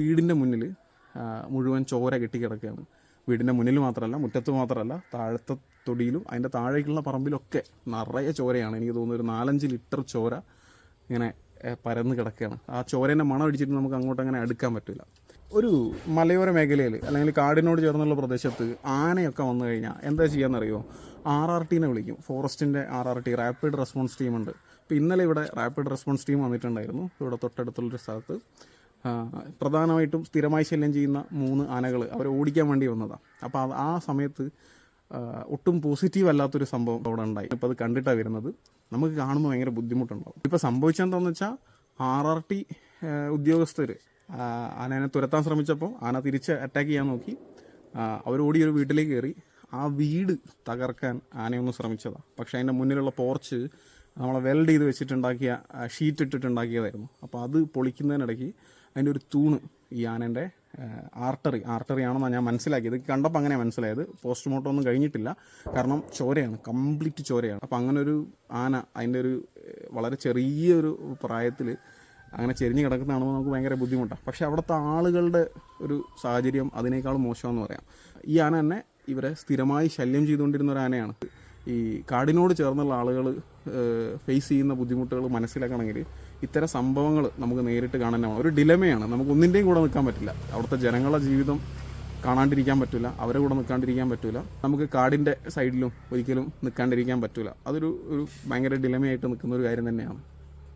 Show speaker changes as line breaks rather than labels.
വീടിൻ്റെ മുന്നിൽ മുഴുവൻ ചോര കെട്ടിക്കിടക്കുകയാണ്. വീടിൻ്റെ മുന്നിൽ മാത്രമല്ല, മുറ്റത്ത് മാത്രമല്ല, താഴത്തെ തൊടിയിലും അതിൻ്റെ താഴേക്കുള്ള പറമ്പിലൊക്കെ നിറയെ ചോരയാണ്. എനിക്ക് തോന്നുന്നു ഒരു 4-5 ലിറ്റർ ചോര ഇങ്ങനെ പരന്ന് കിടക്കുകയാണ്. ആ ചോരേൻ്റെ മണം അടിച്ചിട്ട് നമുക്ക് അങ്ങോട്ട് അങ്ങനെ അടുക്കാൻ പറ്റില്ല. ഒരു മലയോര മേഖലയിൽ അല്ലെങ്കിൽ കാടിനോട് ചേർന്നുള്ള പ്രദേശത്ത് ആനയൊക്കെ വന്നു കഴിഞ്ഞാൽ എന്താ ചെയ്യാമെന്നറിയോ? RRTനെ വിളിക്കും. ഫോറസ്റ്റിൻ്റെ RRT, റാപ്പിഡ് റെസ്പോൺസ് ടീമുണ്ട്. ഇപ്പോൾ ഇന്നലെ ഇവിടെ റാപ്പിഡ് റെസ്പോൺസ് ടീം വന്നിട്ടുണ്ടായിരുന്നു. ഇവിടെ തൊട്ടടുത്തുള്ളൊരു സ്ഥലത്ത് പ്രധാനമായിട്ടും സ്ഥിരമായി ശല്യം ചെയ്യുന്ന 3 ആനകൾ അവരെ ഓടിക്കാൻ വേണ്ടി വന്നതാണ്. അപ്പോൾ ആ സമയത്ത് ഒട്ടും പോസിറ്റീവ് അല്ലാത്തൊരു സംഭവം അവിടെ ഉണ്ടായി. ഇപ്പോൾ അത് കണ്ടിട്ടാണ് വരുന്നത്. നമുക്ക് കാണുമ്പോൾ ഭയങ്കര ബുദ്ധിമുട്ടുണ്ടാവും. ഇപ്പോൾ സംഭവിച്ചെന്താണെന്ന് വെച്ചാൽ RRT ഉദ്യോഗസ്ഥർ ആനേനെ തുരത്താൻ ശ്രമിച്ചപ്പോൾ ആന തിരിച്ച് അറ്റാക്ക് ചെയ്യാൻ നോക്കി. അവരോടി ഒരു വീട്ടിലേക്ക് കയറി ആ വീട് തകർക്കാൻ ആനയൊന്ന് ശ്രമിച്ചതാണ്. പക്ഷേ അതിൻ്റെ മുന്നിലുള്ള പോർച്ച് നമ്മളെ വെൽഡ് ചെയ്ത് വെച്ചിട്ടുണ്ടാക്കിയ ഷീറ്റ് ഇട്ടിട്ടുണ്ടാക്കിയതായിരുന്നു. അപ്പോൾ അത് പൊളിക്കുന്നതിനിടയ്ക്ക് അതിൻ്റെ ഒരു തൂണ് ഈ ആനേൻ്റെ ആർട്ടറി ആണെന്നാണ് ഞാൻ മനസ്സിലാക്കിയത്. കണ്ടപ്പോൾ അങ്ങനെ മനസ്സിലായത്. പോസ്റ്റ്മോർട്ടം ഒന്നും കഴിഞ്ഞിട്ടില്ല, കാരണം ചോരയാണ്, കംപ്ലീറ്റ് ചോരയാണ്. അപ്പോൾ അങ്ങനെ ഒരു ആന അതിൻ്റെ ഒരു വളരെ ചെറിയൊരു പ്രായത്തിൽ അങ്ങനെ ചെരിഞ്ഞ് കിടക്കുന്നതാണെന്ന് നമുക്ക് ഭയങ്കര ബുദ്ധിമുട്ടാണ്. പക്ഷേ അവിടുത്തെ ആളുകളുടെ ഒരു സാഹചര്യം അതിനേക്കാളും മോശമെന്ന് പറയാം. ഈ ആന തന്നെ ഇവരെ സ്ഥിരമായി ശല്യം ചെയ്തുകൊണ്ടിരുന്ന ഒരു ആനയാണ്. ഈ കാടിനോട് ചേർന്നുള്ള ആളുകൾ ഫേസ് ചെയ്യുന്ന ബുദ്ധിമുട്ടുകൾ മനസ്സിലാക്കണമെങ്കിൽ ഇത്തരം സംഭവങ്ങൾ നമുക്ക് നേരിട്ട് കാണാനാണ്. ഒരു ഡിലമയാണ്. നമുക്ക് ഒന്നിൻ്റെയും കൂടെ നിൽക്കാൻ പറ്റില്ല. അവിടുത്തെ ജനങ്ങളുടെ ജീവിതം കാണാണ്ടിരിക്കാൻ പറ്റില്ല, അവരെ കൂടെ നിൽക്കാണ്ടിരിക്കാൻ പറ്റില്ല. നമുക്ക് കാടിൻ്റെ സൈഡിലും ഒരിക്കലും നിൽക്കാണ്ടിരിക്കാൻ പറ്റില്ല. അതൊരു ഭയങ്കര ഡിലമയായിട്ട് നിൽക്കുന്ന ഒരു കാര്യം തന്നെയാണ്.